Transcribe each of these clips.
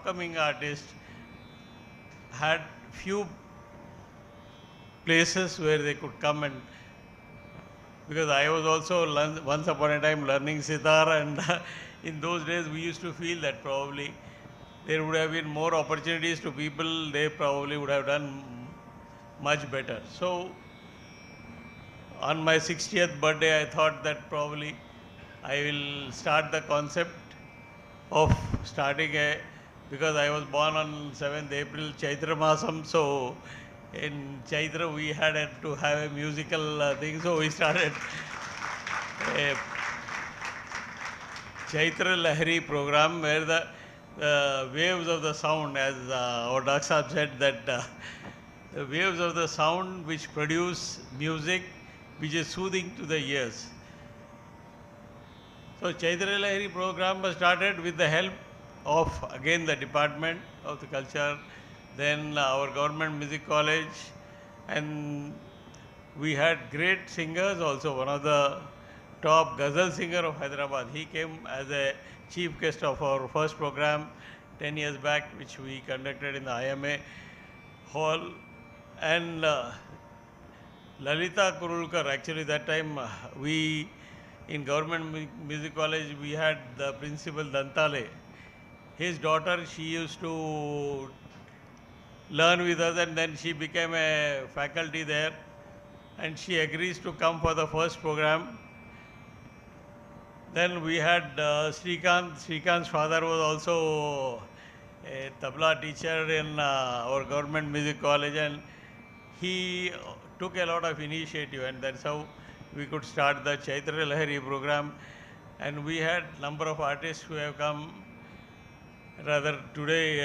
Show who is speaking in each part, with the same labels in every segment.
Speaker 1: upcoming artists had few places where they could come, and because I was also once upon a time learning sitar, and in those days we used to feel that probably there would have been more opportunities to people, they probably would have done much better. So on my 60th birthday, I thought that probably I will start the concept of starting a, because I was born on 7th April, Chaitra Masam, so in Chaitra we had to have a musical thing, so we started a Chaitra lahari program where the waves of the sound, as our Dak Sahab said, that the waves of the sound which produce music which is soothing to the ears. So Chaitra lahari program was started with the help of again the Department of the Culture, then our Government Music College, and we had great singers also. One of the top ghazal singer of Hyderabad, he came as a chief guest of our first program 10 years back, which we conducted in the IMA hall. And Lalita Kurulkar, actually that time we in Government Music College, we had the principal Dantale. His daughter, she used to learn with us, and then she became a faculty there, and she agrees to come for the first program. Then we had Srikanth. Srikant's father was also a tabla teacher in our Government Music College, and he took a lot of initiative, and that's how we could start the Chaitra lahari program. And we had number of artists who have come. Rather today,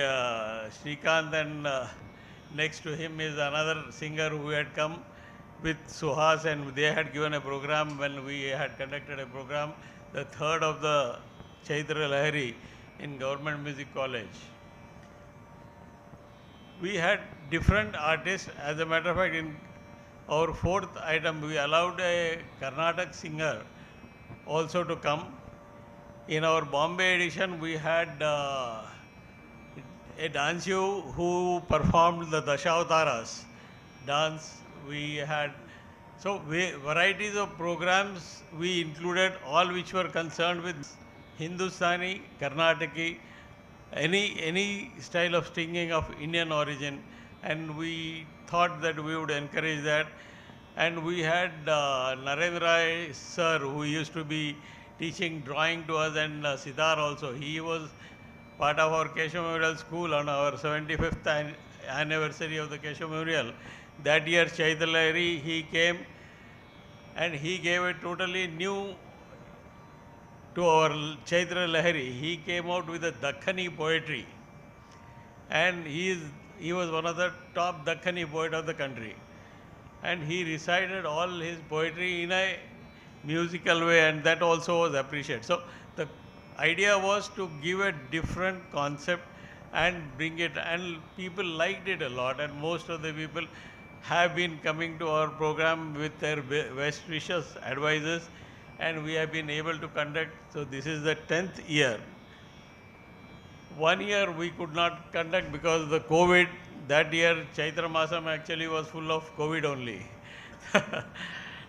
Speaker 1: Srikanth, and next to him is another singer who had come with Suhas, and they had given a program when we had conducted a program, the third of the Chaitra lahari in Government Music College. We had different artists. As a matter of fact, in our fourth item, we allowed a Carnatic singer also to come. In our Bombay edition, we had a dancer who performed the Dashavataras dance. We had, so varieties of programs we included, all which were concerned with Hindustani, Carnataki, any style of singing of Indian origin, and we thought that we would encourage that. And we had Narendra Rai sir, who used to be teaching drawing to us, and Sitar also. He was part of our Keshav Memorial School on our 75th anniversary of the Keshav Memorial. That year, Chaitra lahari, he came and he gave a totally new to our Chaitra lahari. He came out with a Dakhani poetry, and he was one of the top Dakhani poet of the country. And he recited all his poetry in a musical way, and that also was appreciated. So the idea was to give a different concept and bring it, and people liked it a lot, and most of the people have been coming to our program with their best wishes, advices, and we have been able to conduct. So this is the 10th year. 1 year we could not conduct because of the COVID. That year Chaitra Masam actually was full of COVID only.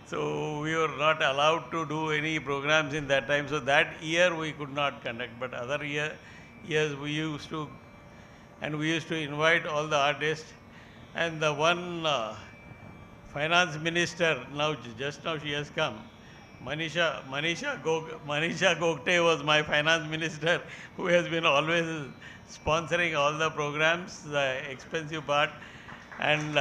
Speaker 1: So we were not allowed to do any programs in that time. So that year we could not conduct, but other years we used to, and we used to invite all the artists. And the one finance minister, just now she has come, Manisha Gogte was my finance minister, who has been always sponsoring all the programs, the expensive part, and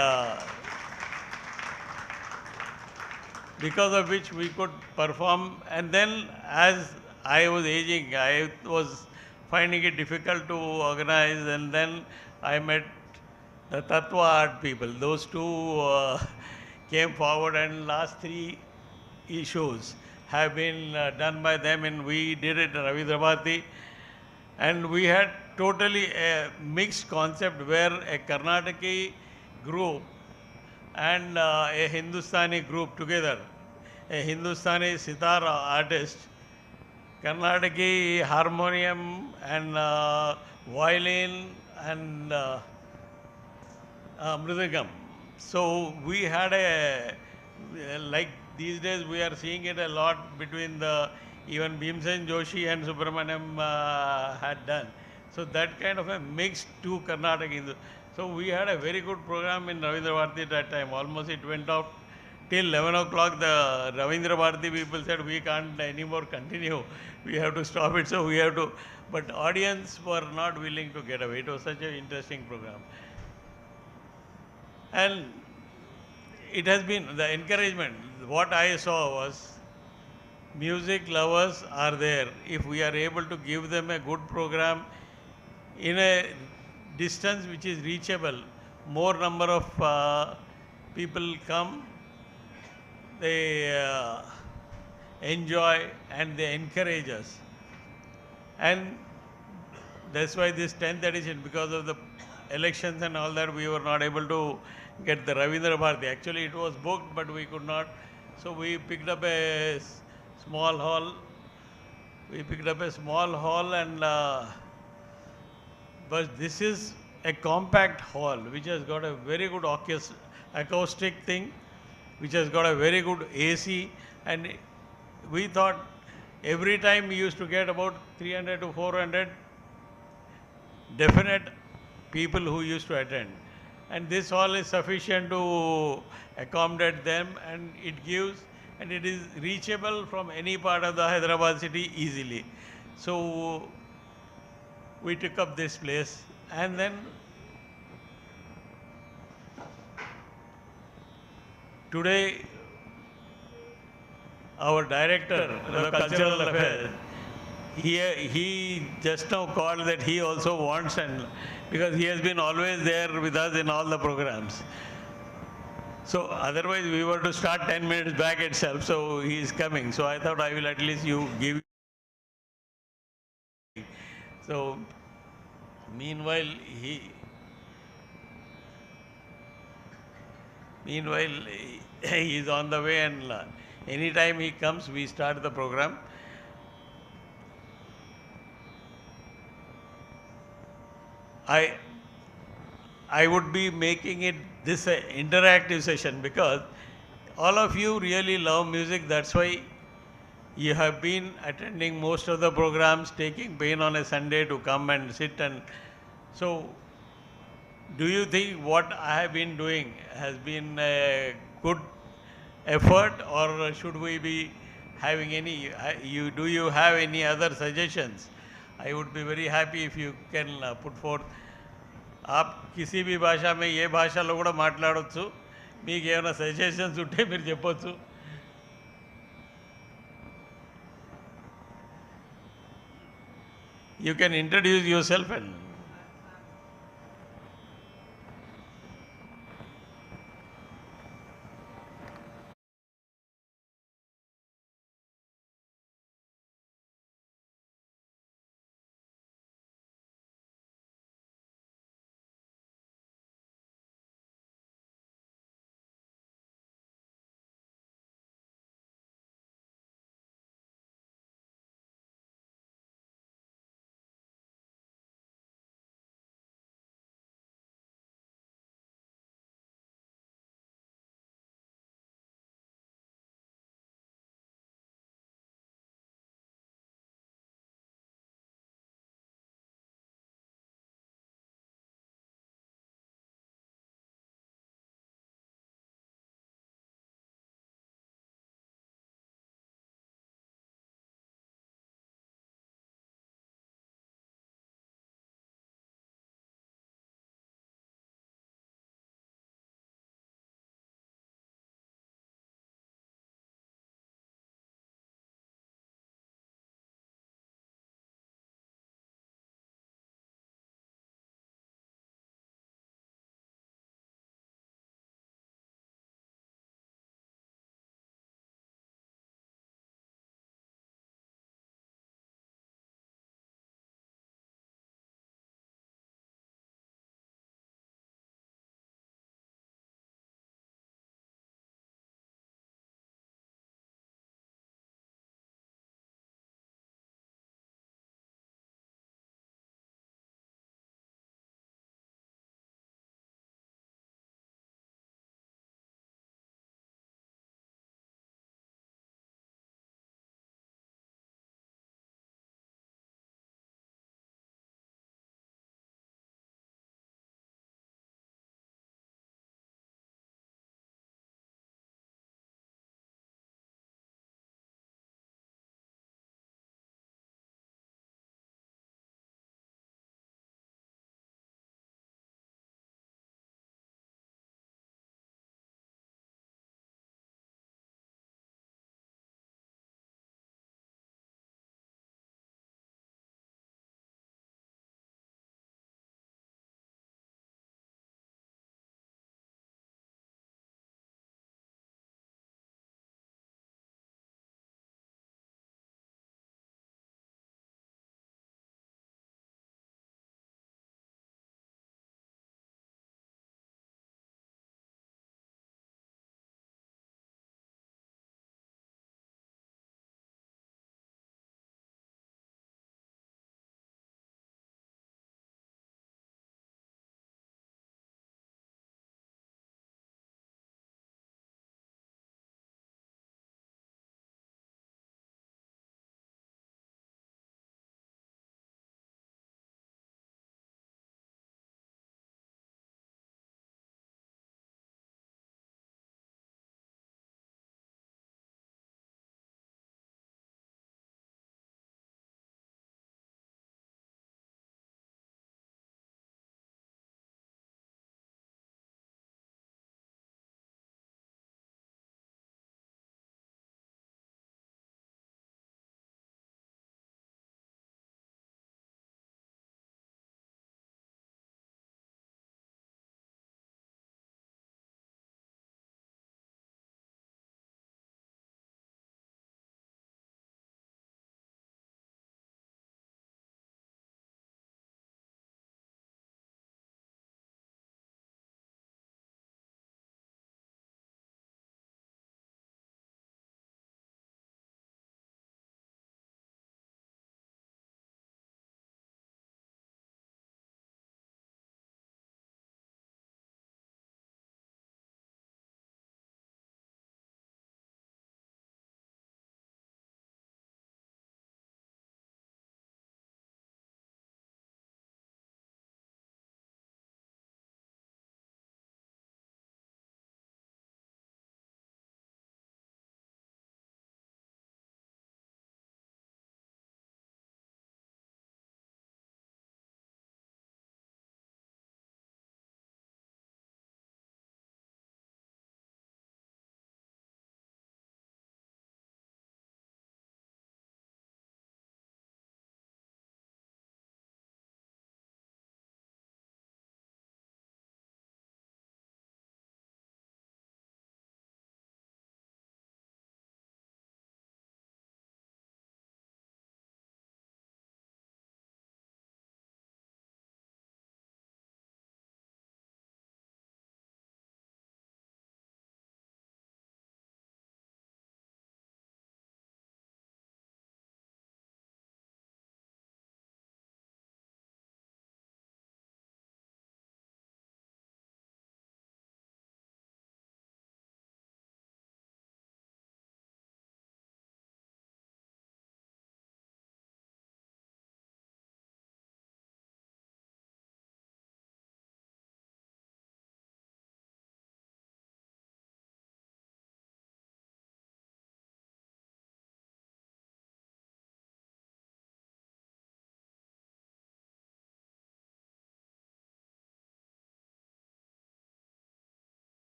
Speaker 1: because of which we could perform. And then as I was aging, I was finding it difficult to organize, and then I met the Tatvaa art people. Those two came forward, and last 3 shows have been done by them, and we did it in Ravindra, and we had totally a mixed concept where a Karnataki group and a Hindustani group together, a Hindustani Sitar artist Karnataki harmonium and violin and mridangam. So we had like these days we are seeing it a lot between the, even Bhimsen Joshi and Subramaniam had done. So that kind of a mixed two Karnataka. So we had a very good program in Ravindra Bharati at that time. Almost it went off till 11 o'clock. The Ravindra Bharati people said we can't anymore continue. We have to stop it. So we have to. But audience were not willing to get away. It was such an interesting program. And it has been the encouragement. What I saw was music lovers are there. If we are able to give them a good program in a distance which is reachable, more number of people come, they enjoy and they encourage us. And that's why this 10th edition, because of the elections and all that, we were not able to get the Ravindra Bharati. Actually, it was booked, but we could not. So we picked up a small hall. We picked up a small hall, and but this is a compact hall which has got a very good acoustic thing, which has got a very good AC, and we thought every time we used to get about 300 to 400 definite people who used to attend. And this hall is sufficient to accommodate them, and it gives, and it is reachable from any part of the Hyderabad city easily. So we took up this place, and then today our director of cultural affairs, he just now called that he also wants, and because he has been always there with us in all the programs. So otherwise we were to start 10 minutes back itself, so he is coming. So I thought I will at least you give. So meanwhile he is on the way, and anytime he comes we start the program. I I would be making it this interactive session because all of you really love music. That's why you have been attending most of the programs, taking pain on a Sunday to come and sit. And so, do you think what I have been doing has been a good effort, or should we be having any? Do you have any other suggestions? I would be very happy if you can put forth. आप किसी भी భాష में ఏ భాషలో కూడా మాట్లాడవచ్చు. మీకు ఏమైనా సజెషన్స్ ఉంటే మీరు చెప్పొచ్చు. You can introduce yourself and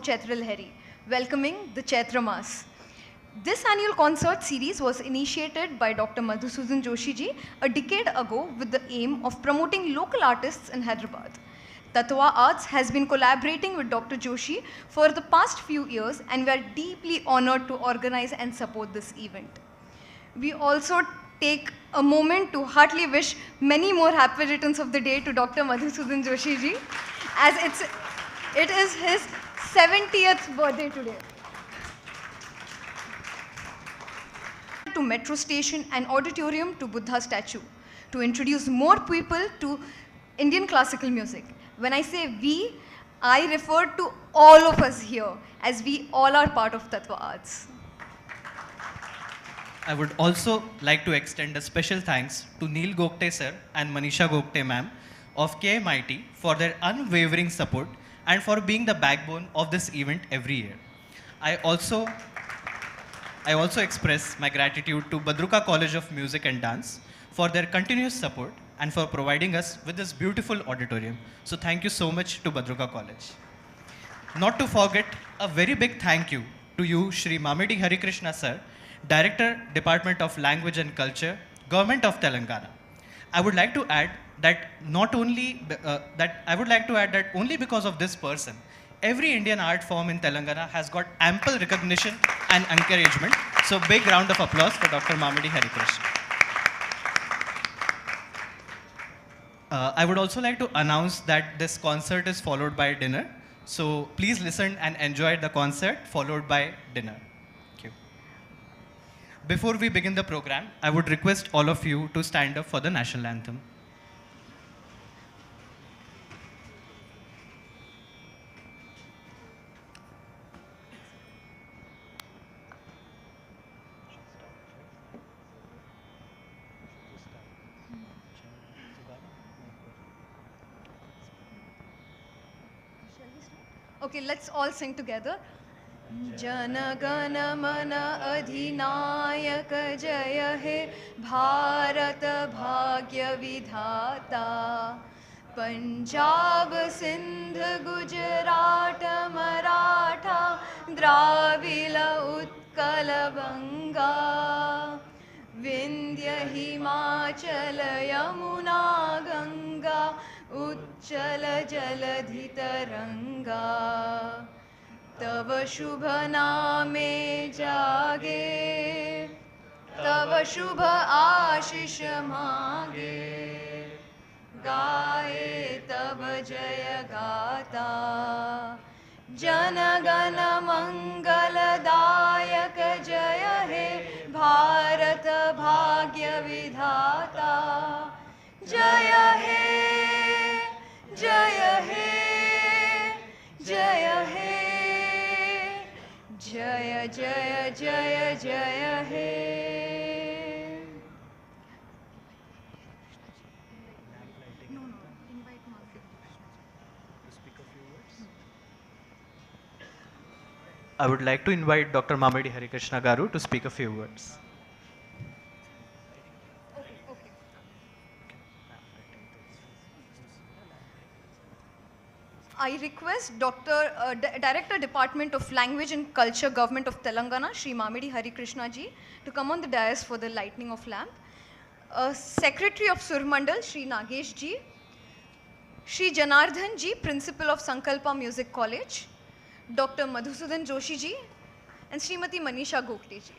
Speaker 2: of Chaitra lahari, welcoming the Chaitra Mass. This annual concert series was initiated by Dr. Madhusudan Joshi ji a decade ago with the aim of promoting local artists in Hyderabad. Tatvaa Arts has been collaborating with Dr. Joshi for the past few years, and we are deeply honored to organize and support this event. We also take a moment to heartily wish many more happy returns of the day to Dr. Madhusudan Joshi ji, as it is his 70th birthday today. To metro station and auditorium to Buddha statue to introduce more people to Indian classical music. When I say we, I refer to all of us here, as we all are part of Tattva Arts.
Speaker 3: I would also like to extend a special thanks to Neil Gokte sir and Manisha Gokte ma'am of KMIT for their unwavering support and for being the backbone of this event every year. I also express my gratitude to Badruka College of Music and Dance for their continuous support and for providing us with this beautiful auditorium. So thank you so much to Badruka College. Not to forget, a very big thank you to you, Shri Mamidi Harikrishna sir, Director, Department of Language and Culture, Government of Telangana. I would like to add that only because of this person, every Indian art form in Telangana has got ample recognition and encouragement. So big round of applause for Dr. Mamidi Harikrishna. I would also like to announce that this concert is followed by dinner. So please listen and enjoy the concert followed by dinner. Thank you. Before we begin the program, I would request all of you to stand up for the national anthem.
Speaker 2: Okay, let's all sing together. Jana Gana Mana Adhinayak Jaya He Bharat Bhagya Vidhata Punjab Sindh Gujarat Maratha Dravila Utkal Banga Vindhya Himachal Yamuna Ganga Uchchal Jaladhi Taranga तव शुभ नामे जागे तव शुभ आशीष मांगे गाए तब जय गाता जन गण मंगलदायक जय हे भारत भाग्य विधाता जय हे जय हे जय हे जय जय जय जय हे
Speaker 3: I would like to invite Dr. Mamidi Harikrishna Garu to speak a few words.
Speaker 2: I request Director Department of Language and Culture, Government of Telangana, Shri Mamidi Harikrishna ji, to come on the dais for the lighting of lamp. Secretary of Surmandal, Shri Nagesh ji, Shri Janardhan ji, Principal of Sankalpa Music College, Dr. Madhusudan Joshi ji, and Srimati Manisha Gokte ji.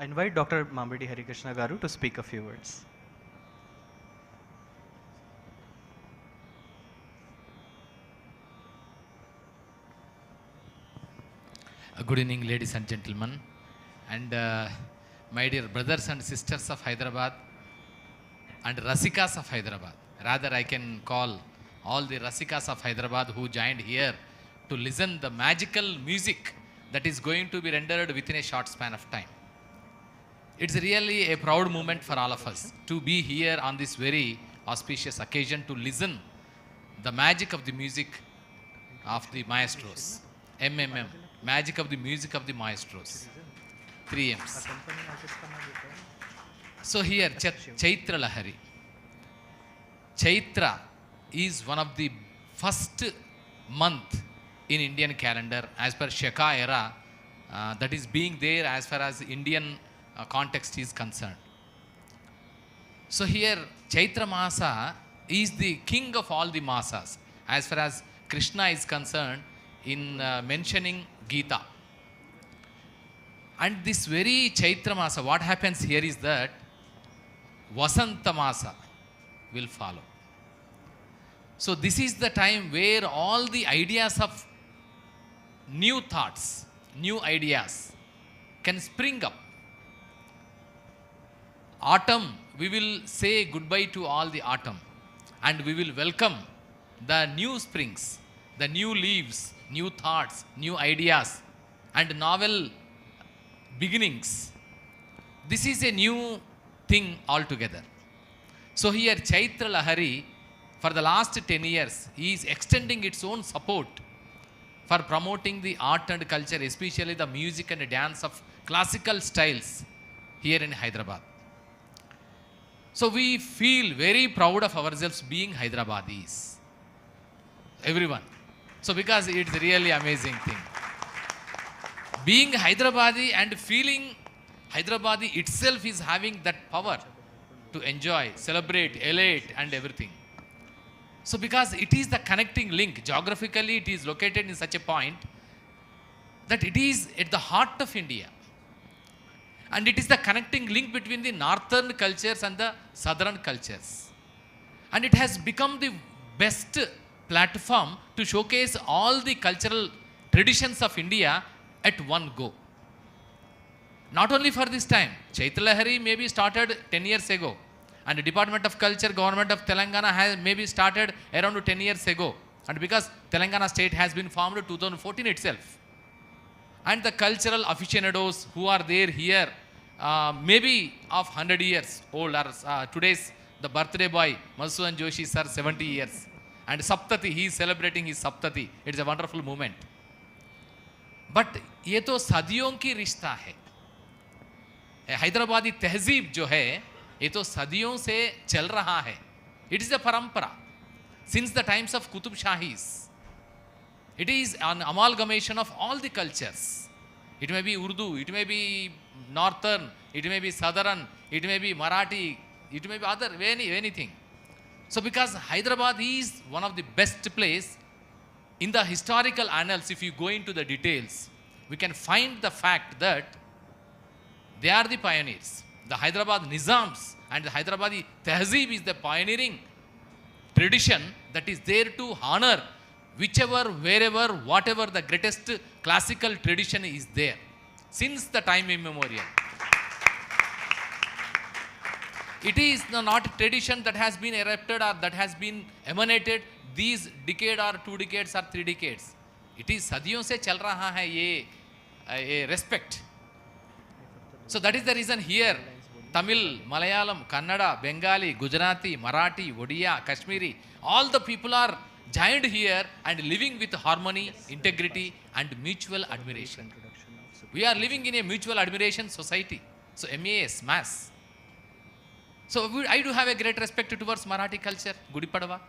Speaker 3: I invite Dr. Mambidi Harikrishna Garu to speak a few words.
Speaker 4: Good evening, ladies and gentlemen, and my dear brothers and sisters of Hyderabad and Rasikas of Hyderabad. Rather, I can call all the Rasikas of Hyderabad who joined here to listen the magical music that is going to be rendered within a short span of time. It's really a proud moment for all of us to be here on this very auspicious occasion to listen the magic of the music of the maestros. MMM, magic of the music of the maestros. 3 M's. So here, Chaitra lahari. Chaitra is one of the first month in Indian calendar as per Shaka era that is being there as far as Indian context is concerned. So here Chaitra Masa is the king of all the Masas as far as Krishna is concerned in mentioning Gita. And this very Chaitra Masa, what happens here is that Vasanta Masa will follow. So this is the time where all the ideas of new thoughts, new ideas can spring up. Autumn, we will say goodbye to all the autumn and we will welcome the new springs, the new leaves, new thoughts, new ideas and novel beginnings. This is a new thing altogether. So here Chaitra lahari for the last 10 years is extending its own support for promoting the art and culture, especially the music and dance of classical styles here in Hyderabad. So we feel very proud of ourselves being Hyderabadis. Everyone. So because it's a really amazing thing. Being Hyderabadi and feeling Hyderabadi itself is having that power to enjoy, celebrate, elate and everything. So because it is the connecting link, geographically it is located in such a point that it is at the heart of India. And it is the connecting link between the northern cultures and the southern cultures. And it has become the best platform to showcase all the cultural traditions of India at one go. Not only for this time, Chaitra lahari maybe started 10 years ago. And the Department of Culture, Government of Telangana has maybe started around 10 years ago. And because Telangana state has been formed in 2014 itself. And the cultural aficionados who are there here, maybe of 100 years old, or today's the birthday boy, Madhusudan Joshi sir, 70 years. And Saptati, he is celebrating his Saptati. It's a wonderful moment. But ये तो सदियों की रिश्ता है. हैदराबादी तहजीब जो है, ये तो सदियों से चल रहा है. It is a parampara. Since the times of Qutub Shahis. It is an amalgamation of all the cultures. It may be Urdu, it may be Northern, it may be Southern, it may be Marathi, it may be other, anything. So because Hyderabad is one of the best place in the historical annals, if you go into the details, we can find the fact that they are the pioneers. The Hyderabad Nizams and the Hyderabadi Tehzeeb is the pioneering tradition that is there to honor whichever, wherever, whatever the greatest classical tradition is there since the time immemorial. It is not a tradition that has been erupted or that has been emanated these decade or 2 decades or 3 decades. It is sadiyon se chal raha hai ye respect. So that is the reason here Tamil, Malayalam, Kannada, Bengali, Gujarati, Marathi, Odia, Kashmiri, all the people are joined here and living with harmony, integrity and mutual admiration. We are living in a mutual admiration society. So MAS, mass. So I do have a great respect towards Marathi culture, Gudi Padwa.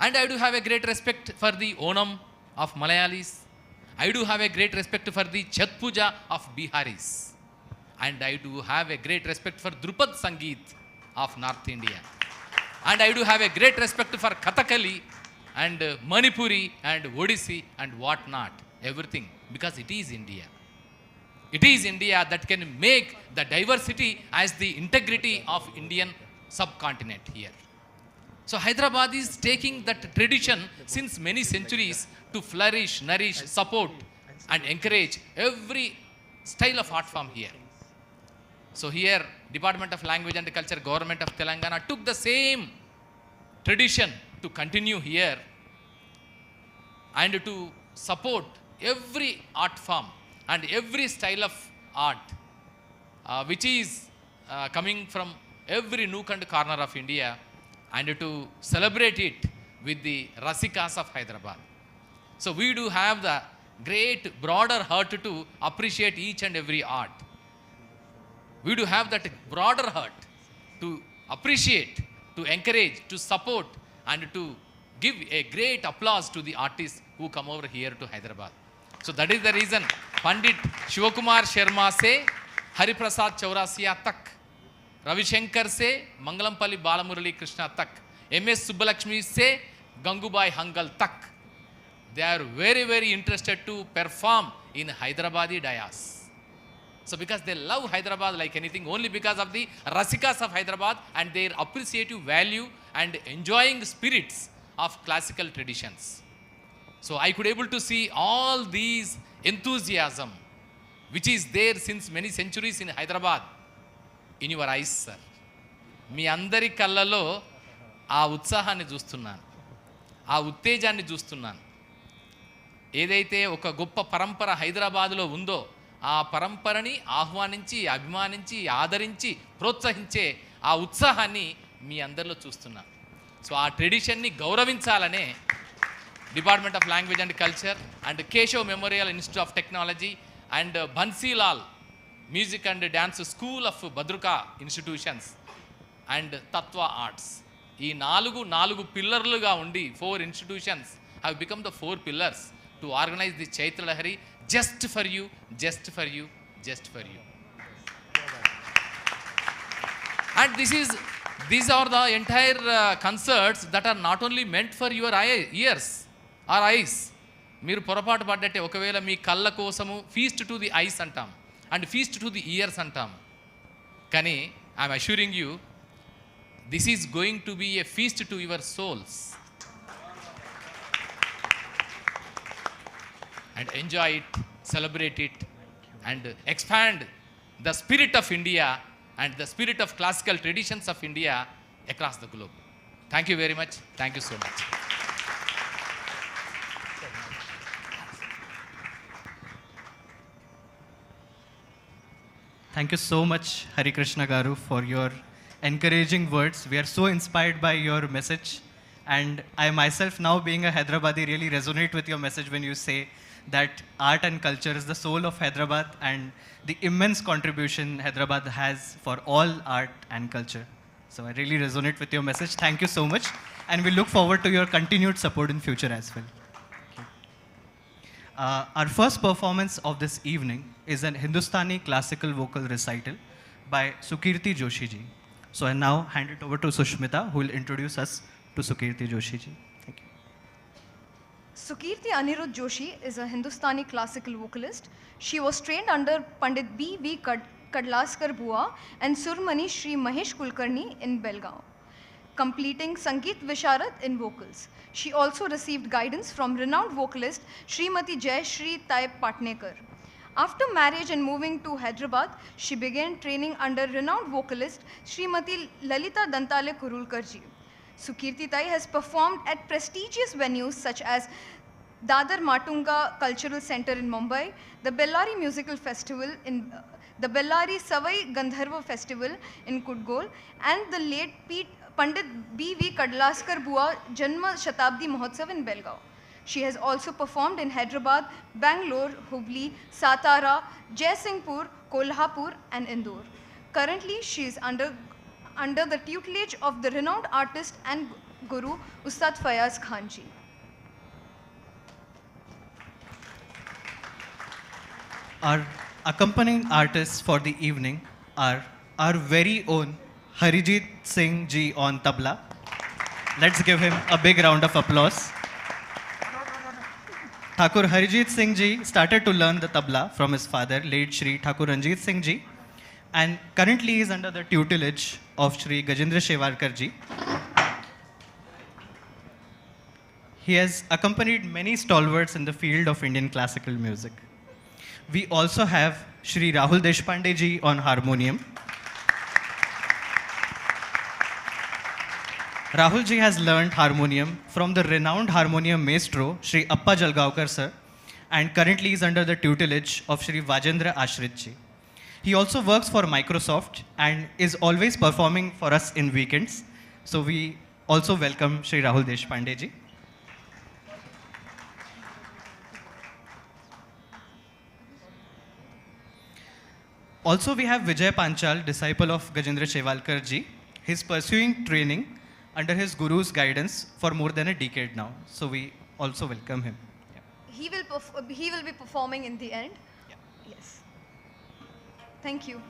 Speaker 4: And I do have a great respect for the Onam of Malayalis. I do have a great respect for the Chhat Puja of Biharis. And I do have a great respect for Drupad Sangeet of North India. And I do have a great respect for Kathakali and Manipuri and Odissi and what not. Everything. Because it is India. It is India that can make the diversity as the integrity of Indian subcontinent here. So Hyderabad is taking that tradition since many centuries to flourish, nourish, support and encourage every style of art form here. So here Department of Language and Culture, Government of Telangana took the same tradition to continue here and to support every art form and every style of art which is coming from every nook and corner of India, and to celebrate it with the Rasikas of Hyderabad. So we do have the great broader heart to appreciate each and every art. We do have that broader heart to appreciate, to encourage, to support and to give a great applause to the artists who come over here to Hyderabad. So that is the reason Pandit Shivakumar Sharma se Hariprasad Chaurasia tak, Ravi Shankar se Mangalampalli Balamurali Krishna tak, M.S. Subbalakshmi se Gangubai Hangal tak. They are very, very interested to perform in Hyderabadi dayas. So because they love Hyderabad like anything, only because of the Rasikas of Hyderabad and their appreciative value and enjoying spirits of classical traditions. So I could able to see all these enthusiasm which is there since many centuries in Hyderabad in your eyes, sir. మీ అందరి కళ్ళలో ఆ ఉత్సాహాన్ని చూస్తున్నాను, ఆ ఉత్తేజాన్ని చూస్తున్నాను. ఏదైతే ఒక గొప్ప పరంపర హైదరాబాదులో ఉందో ఆ పరంపరని ఆహ్వానించి, అభిమానించి, ఆదరించి, ప్రోత్సహించే ఆ ఉత్సాహాన్ని మీ అందరిలో చూస్తున్నాను. సో ఆ ట్రెడిషన్ని గౌరవించాలనే Department of Language and Culture and Keshav Memorial Institute of Technology and Bansilal Music and Dance School of Badruka Institutions and Tatvaa Arts. ఈ నాలుగు పిల్లర్లుగా ఉండి 4 institutions have become the 4 pillars to organize the Chaitra lahari just for you, just for you, just for you. And these are the entire concerts that are not only meant for your ears or eyes. మీరు పొరపాటు పడ్డట్టే ఒకవేళ మీ కళ్ళ కోసము feast to the eyes అంటాం and feast to the ears అంటాం, కానీ I'm assuring you this is going to be a feast to your souls. And enjoy it, celebrate it, and expand the spirit of India and the spirit of classical traditions of India across the globe. Thank you very much. Thank you so much.
Speaker 3: Thank you so much, Hari Krishna Garu, for your encouraging words. We are so inspired by your message. And I myself, now being a Hyderabadi, really resonate with your message when you say that art and culture is the soul of Hyderabad and the immense contribution Hyderabad has for all art and culture. So I really resonate with your message. Thank you so much. And we look forward to your continued support in future as well. Our first performance of this evening is an Hindustani classical vocal recital by Sukirti Joshi ji. So I now hand it over to Sushmita, who will introduce us to Sukirti Joshi ji. Thank you.
Speaker 2: Sukirti Anirudh Joshi is a Hindustani classical vocalist. She was trained under Pandit B.V. Kadlaskar Bua and Surmani Shri Mahesh Kulkarni in Belgaum, completing Sangeet Visharad in vocals. She also received guidance from renowned vocalist Srimati Jai Shri Tai Patnekar. After marriage and moving to Hyderabad, she began training under renowned vocalist Srimati Lalita Dantale Kurulkar ji. Sukirti Tai has performed at prestigious venues such as Dadar Matunga Cultural Center in Mumbai, the Bellary Musical Festival in the Bellary Savai Gandharva Festival in Kudgol, and the late Pandit B.V. Kadlaskar Bua Janma Shatabdi Mahotsav in Belgaum. She has also performed in Hyderabad, Bangalore, Hubli, Satara, Jaisinghpur, Kolhapur and Indore. Currently, she is under the tutelage of the renowned artist and guru Ustad Fayaz Khan ji.
Speaker 3: Our accompanying artists for the evening are our very own Harijit Singh ji on tabla. Let's give him a big round of applause. Thakur Harijit Singh ji started to learn the tabla from his father, late Shri Thakur Ranjit Singh ji, and currently is under the tutelage of Shri Gajendra Shewarkar ji. He has accompanied many stalwarts in the field of Indian classical music. We also have Shri Rahul Deshpande ji on harmonium. Rahul ji has learned harmonium from the renowned harmonium maestro Shri Appa Jalgaonkar sir, and currently is under the tutelage of Shri Vajendra Ashrit ji. He also works for Microsoft and is always performing for us in weekends. So we also welcome Shri Rahul Deshpande ji. Also, we have Vijay Panchal, disciple of Gajendra Shewarkar ji. He's pursuing training under his guru's guidance for more than a decade now. So we also welcome him. Yeah.
Speaker 2: He will be performing in the end.
Speaker 3: Yeah.
Speaker 2: Yes. Thank you.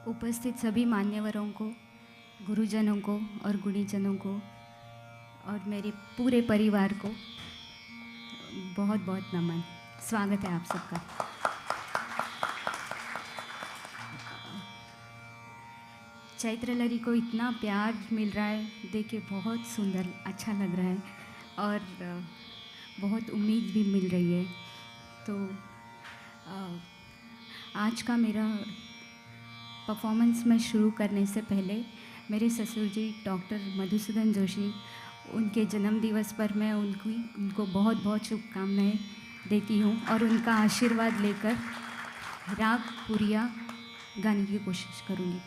Speaker 5: उपस्थित सभी मान्यवरों को, गुरुजनों को और गुणीजनों को और मेरे पूरे परिवार को बहुत बहुत नमन। स्वागत है आप सबका। चैत्र लहरी को इतना प्यार मिल रहा है, देख के बहुत सुंदर अच्छा लग रहा है और बहुत उम्मीद भी मिल रही है। तो आज का मेरा परफॉर्मेंस में शुरू करने से पहले मेरे ससुर जी डॉक्टर मधुसूदन जोशी, उनके जन्म दिवस पर मैं उनको बहुत बहुत शुभकामनाएं देती हूँ और उनका आशीर्वाद लेकर राग पुरिया गाने की कोशिश करूँगी।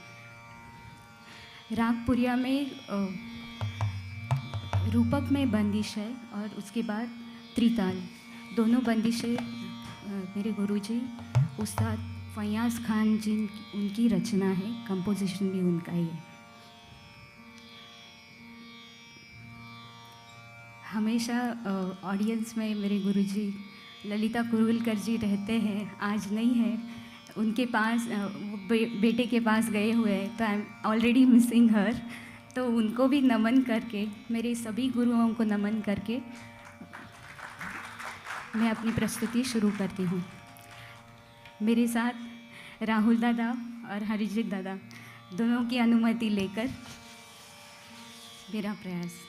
Speaker 5: राग पुरिया में रूपक में बंदिश है और उसके बाद त्रिताल, दोनों बंदिशें मेरे गुरुजी उस्ताद फयाज खान जी उनकी रचना है, कंपोजिशन भी उनका ही है। हमेशा ऑडियंस में मेरे गुरुजी ललिता कुरुविलकर जी रहते हैं, आज नहीं है, उनके पास बेटे के पास गए हुए हैं, तो आई एम ऑलरेडी मिसिंग हर। तो उनको भी नमन करके, मेरे सभी गुरुओं को नमन करके मैं अपनी प्रस्तुति शुरू करती हूँ। मेरे साथ राहुल दादा और हरिजीत दादा दोनों की अनुमति लेकर मेरा प्रयास।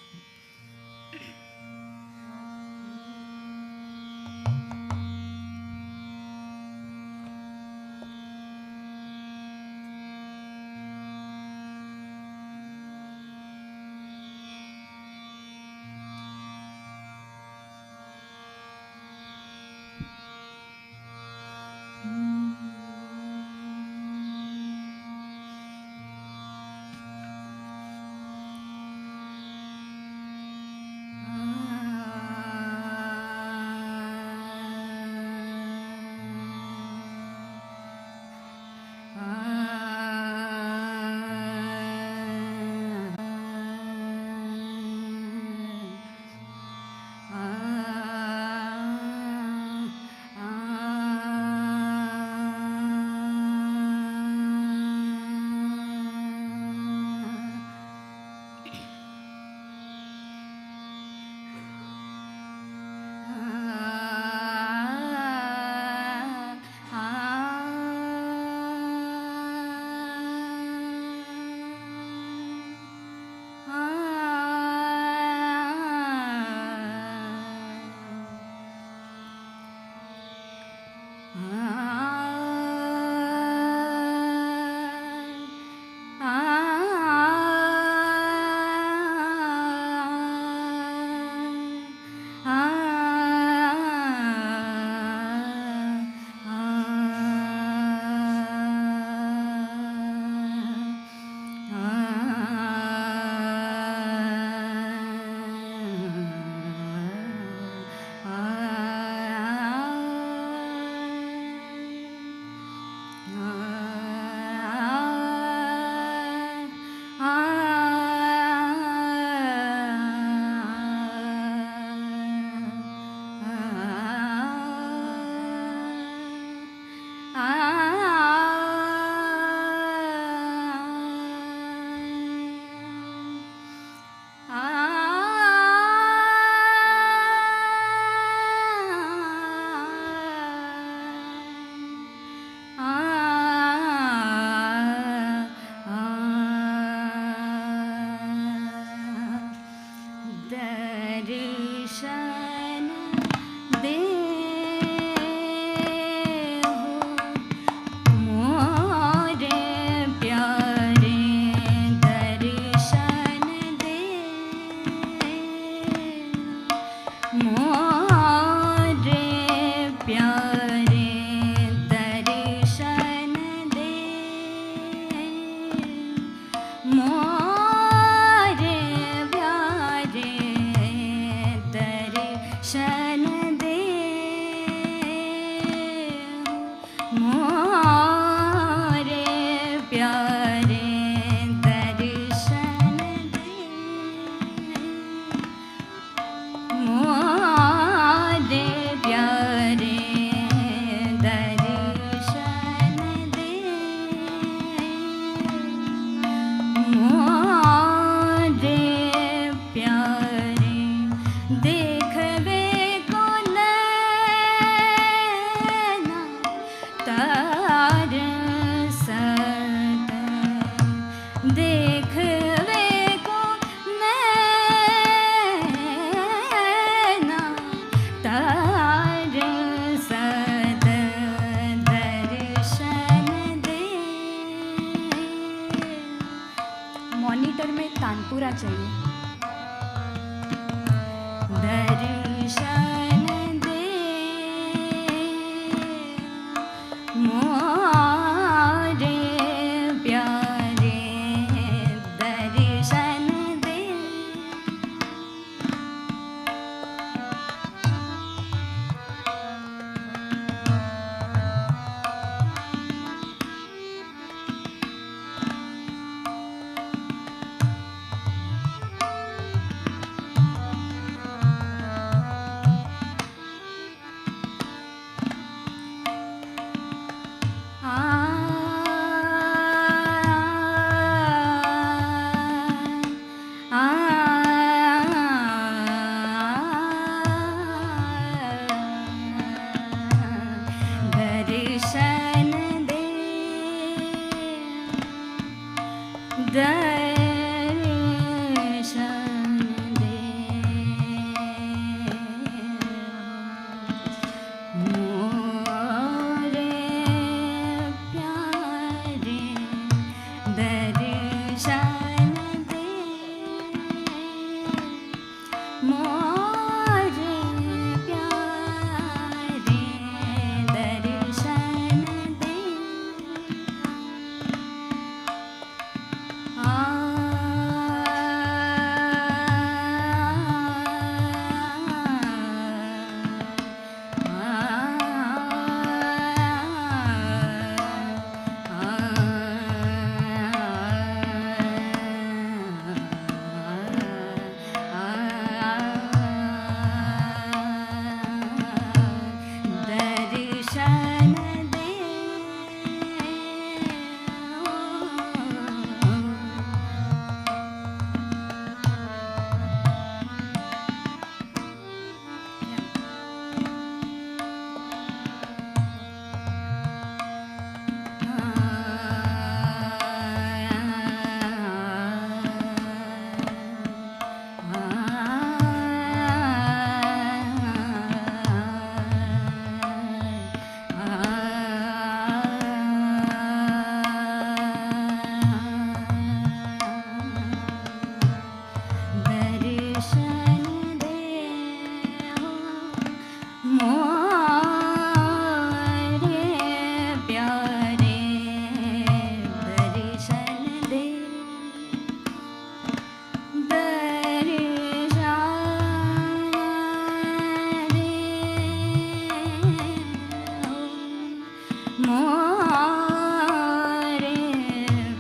Speaker 5: मोरे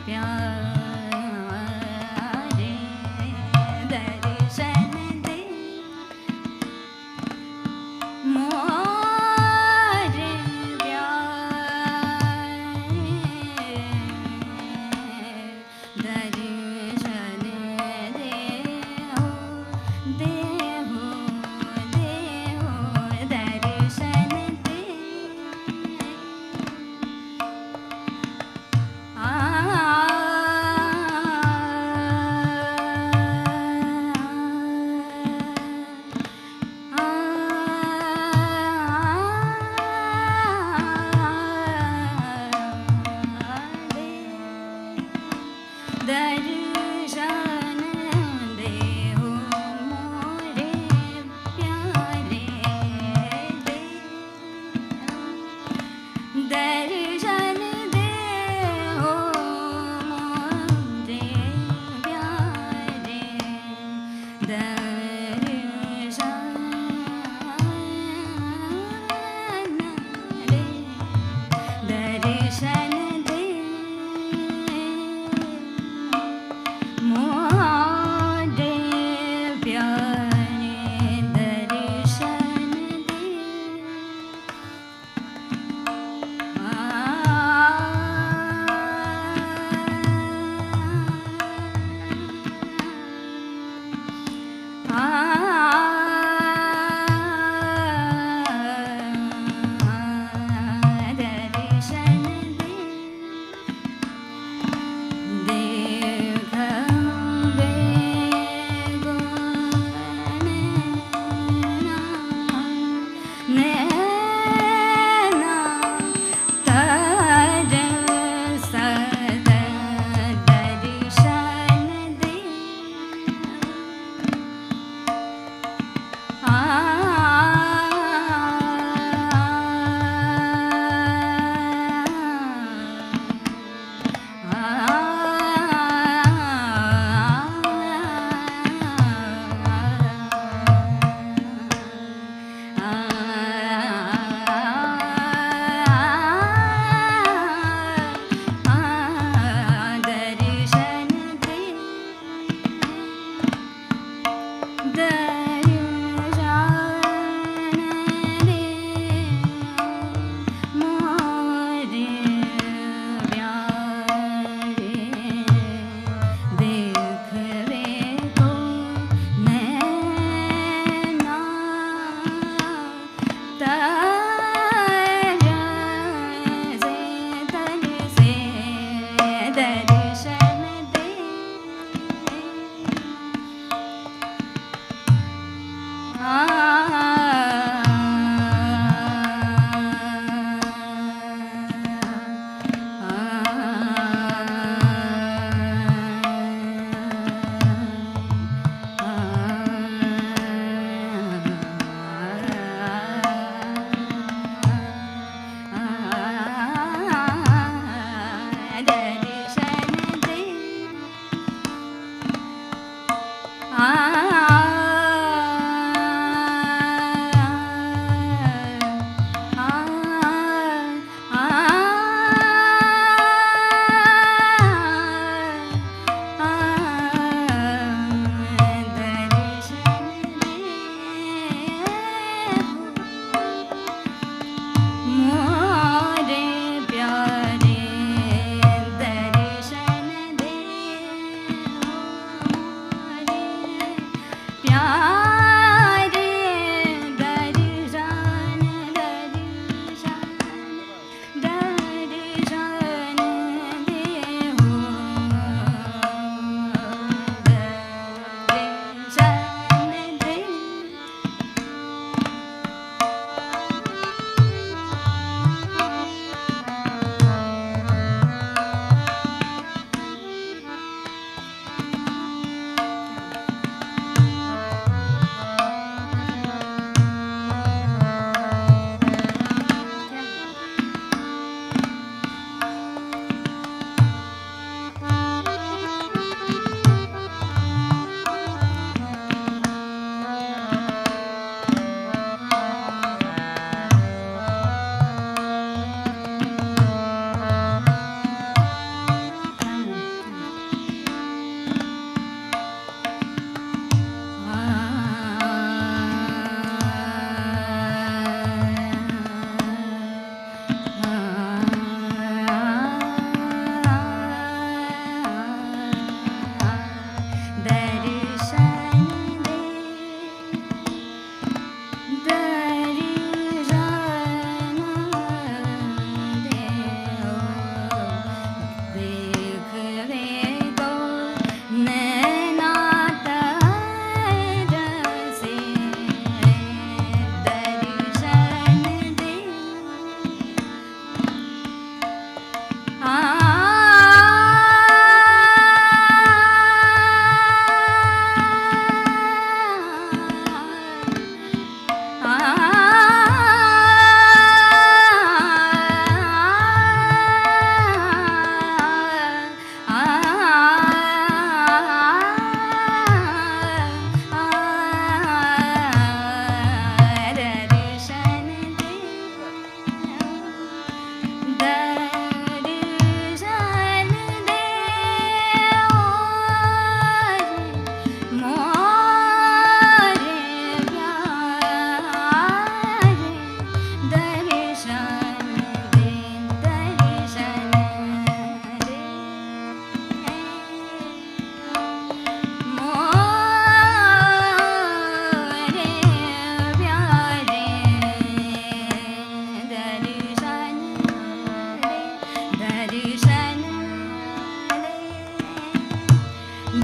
Speaker 5: प्यारे दर्शन दे मोरे प्यारे दर्शन दे हो दर्शन दे दर्शन दे हो मोरे प्यारे दे दर्शन दे हो मोरे प्यारे दर्शन दे दर्शन दे मोरे प्यारे दर्शन दे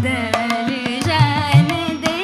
Speaker 5: दर्शन दे मोरे दर्शन दे।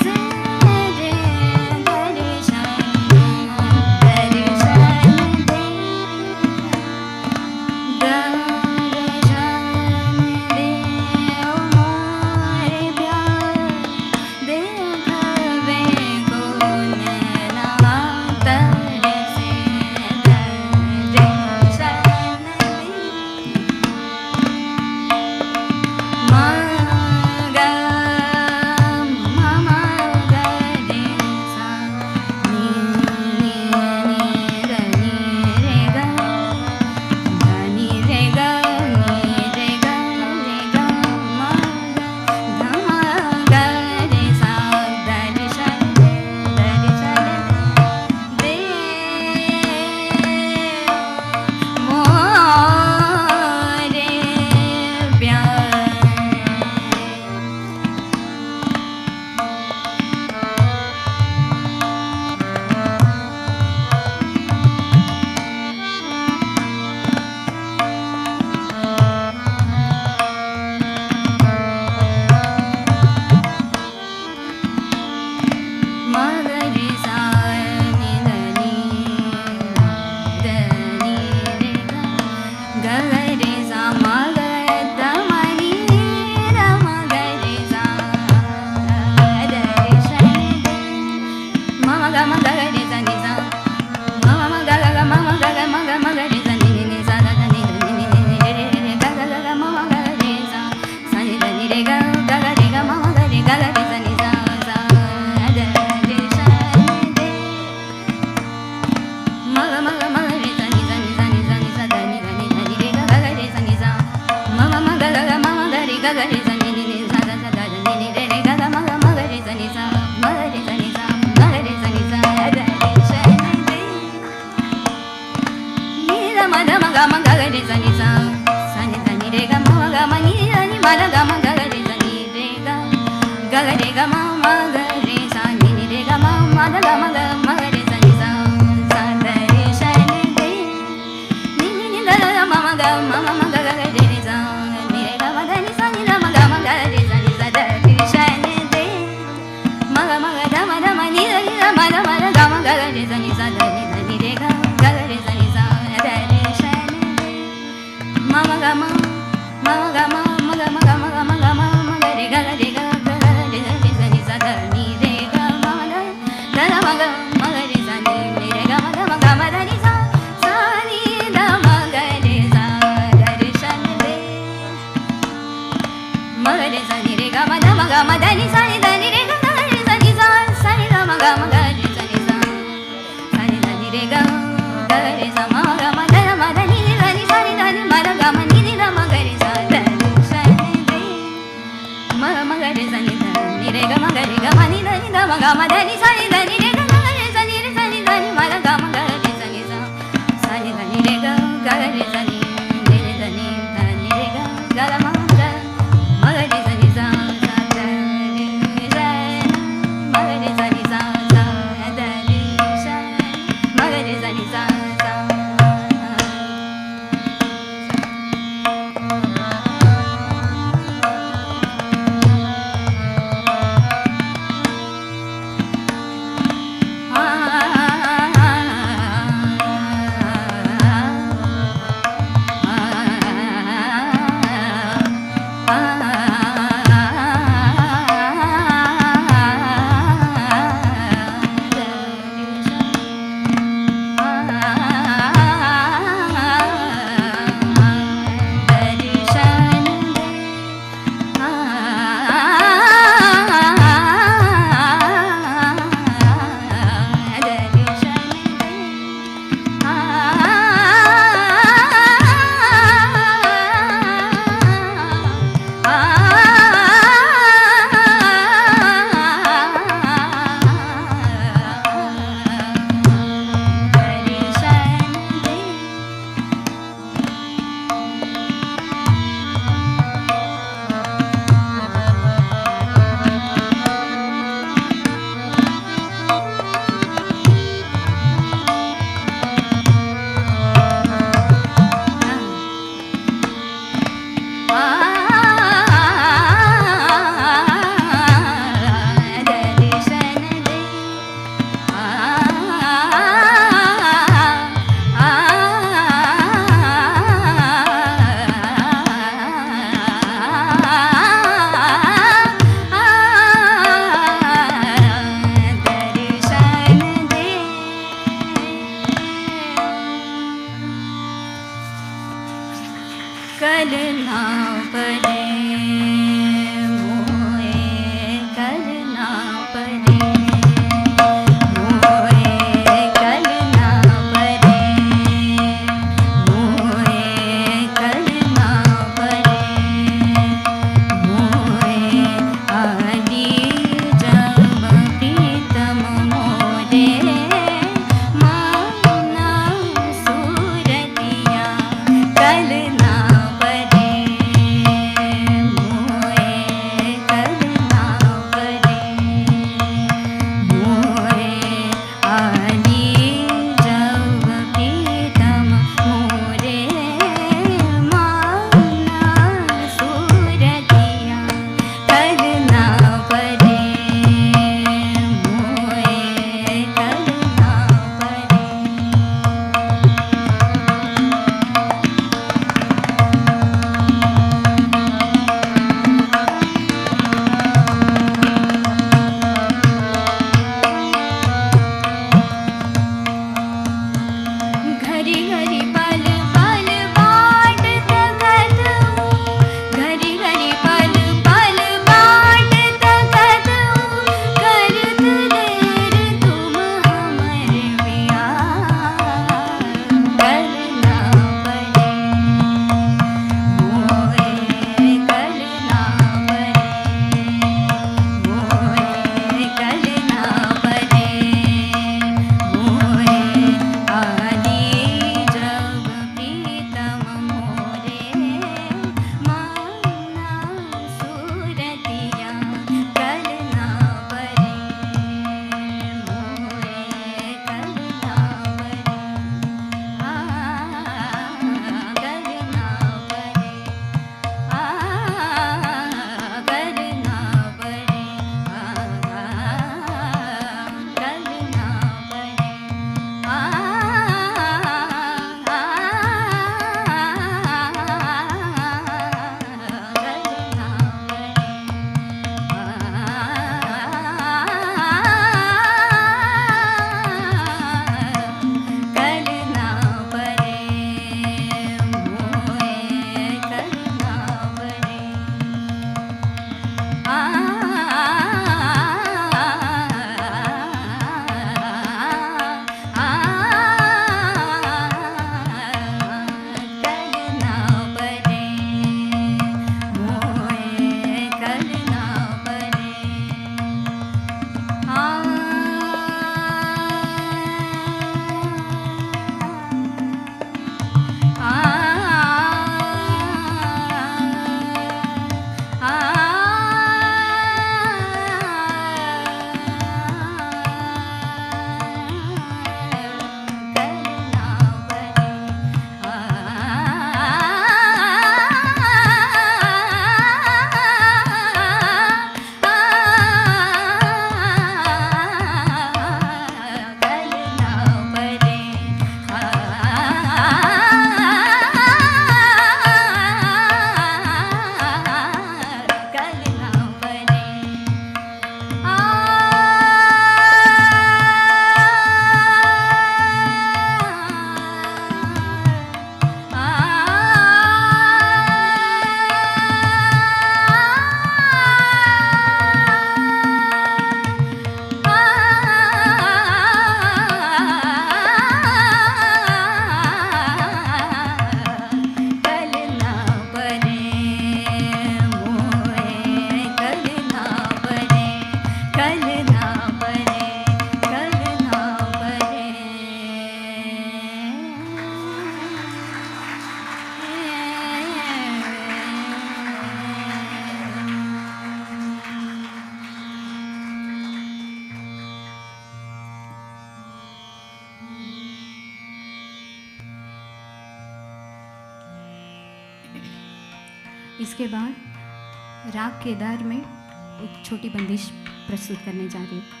Speaker 5: इसके बाद राग केदार में एक छोटी बंदिश प्रस्तुत करने जा रही हूँ।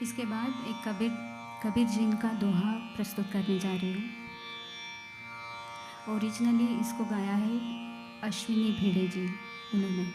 Speaker 5: इसके बाद एक कबीर जी का दोहा प्रस्तुत करने जा रही हूँ। ओरिजिनली इसको गाया है अश्विनी भिड़े जी, उन्होंने।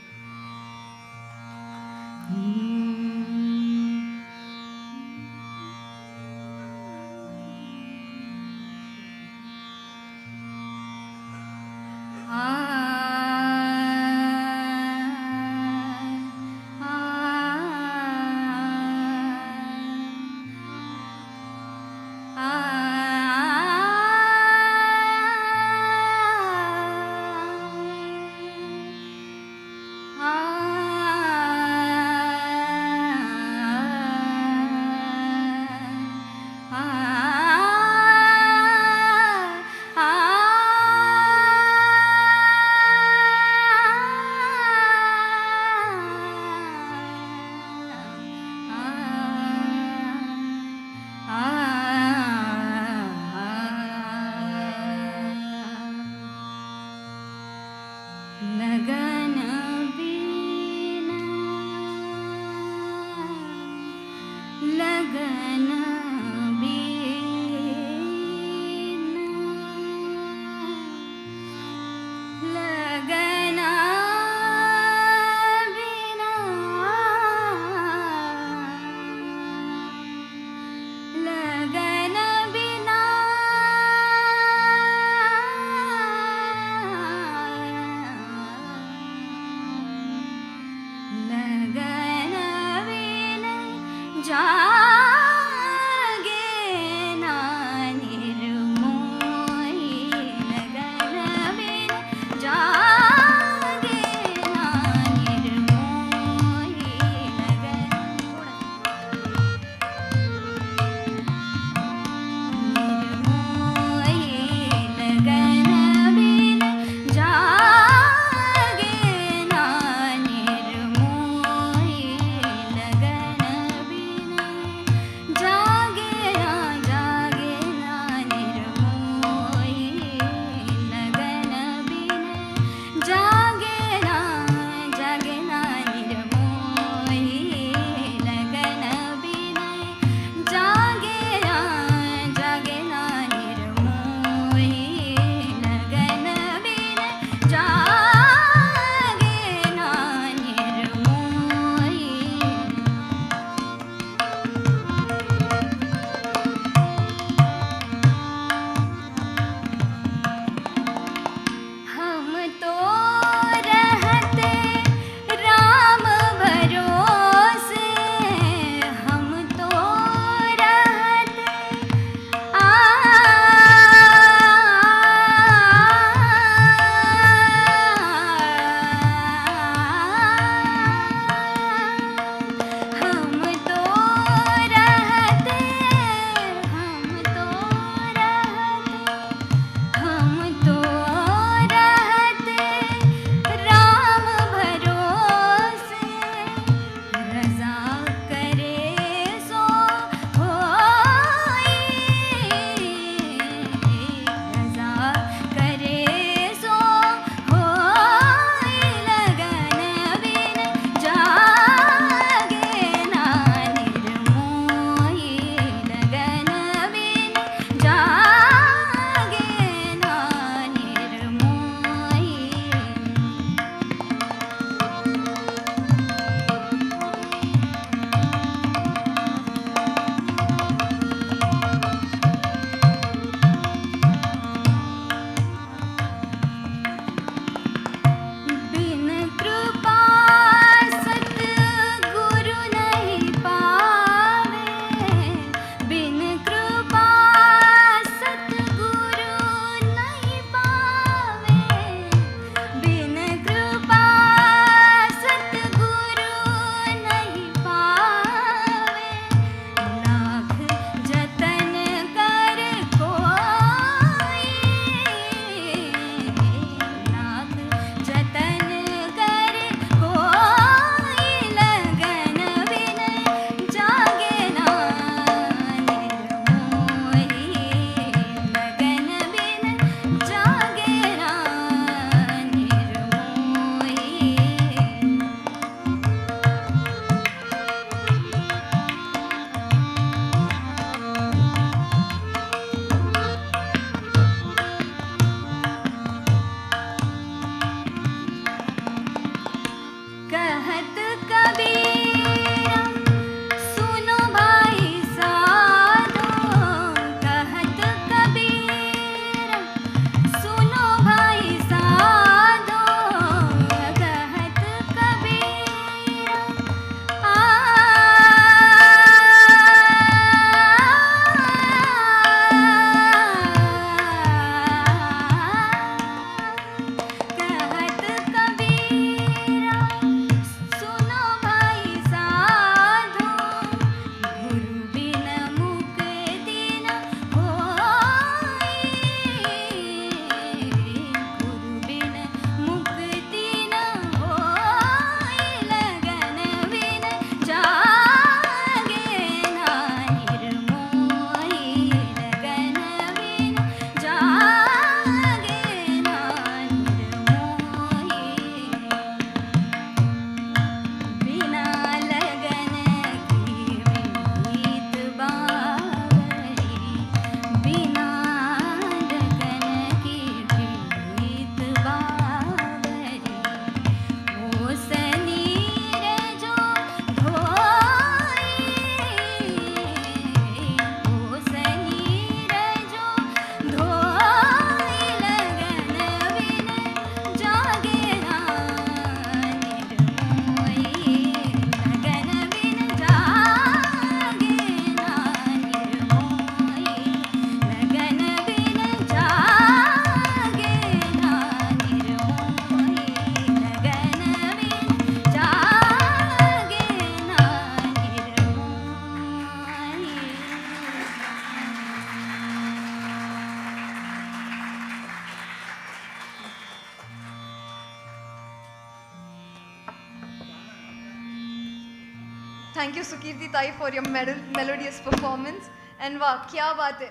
Speaker 2: Thank you, Sukirti Tai, for your melodious performance. And wow, kya baat hai.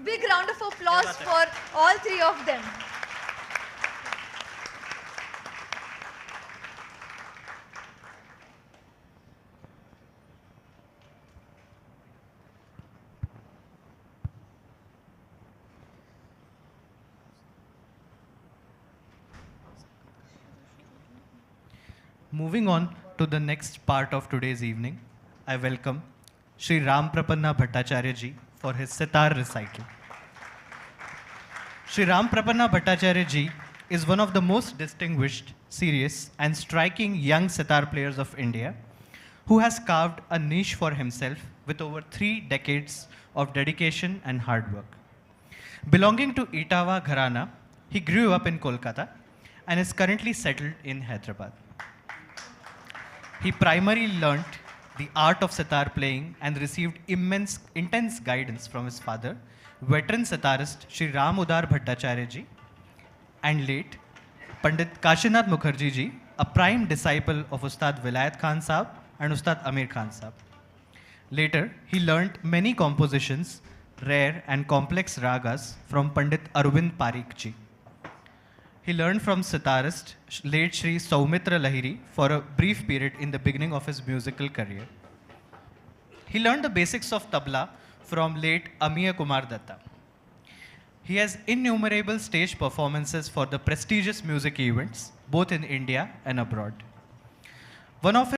Speaker 2: Big round of applause for all three of them.
Speaker 3: Moving on to the next part of today's evening, I welcome Shri Ram Prapanna Bhattacharya ji for his Sitar recital. Shri Ram Prapanna Bhattacharya ji is one of the most distinguished, serious and striking young sitar players of India who has carved a niche for himself with over 3 decades of dedication and hard work. Belonging to Itawa Gharana, he grew up in Kolkata and is currently settled in Hyderabad. He primarily learnt the art of sitar playing and received intense guidance from his father, veteran sitarist Shri Ram Udar Bhattacharya ji, and late Pandit Kashinath Mukherjee ji, a prime disciple of Ustad Vilayat Khan Sahab and Ustad Amir Khan Sahab. Later, he learnt many compositions, rare and complex ragas from Pandit Arvind Parikh ji. He learned from sitarist late Shri Saumitra Lahiri for a brief period in the beginning of his musical career. He learned the basics of tabla from late Amiya Kumar Datta. He has innumerable stage performances for the prestigious music events, both in India and abroad. One of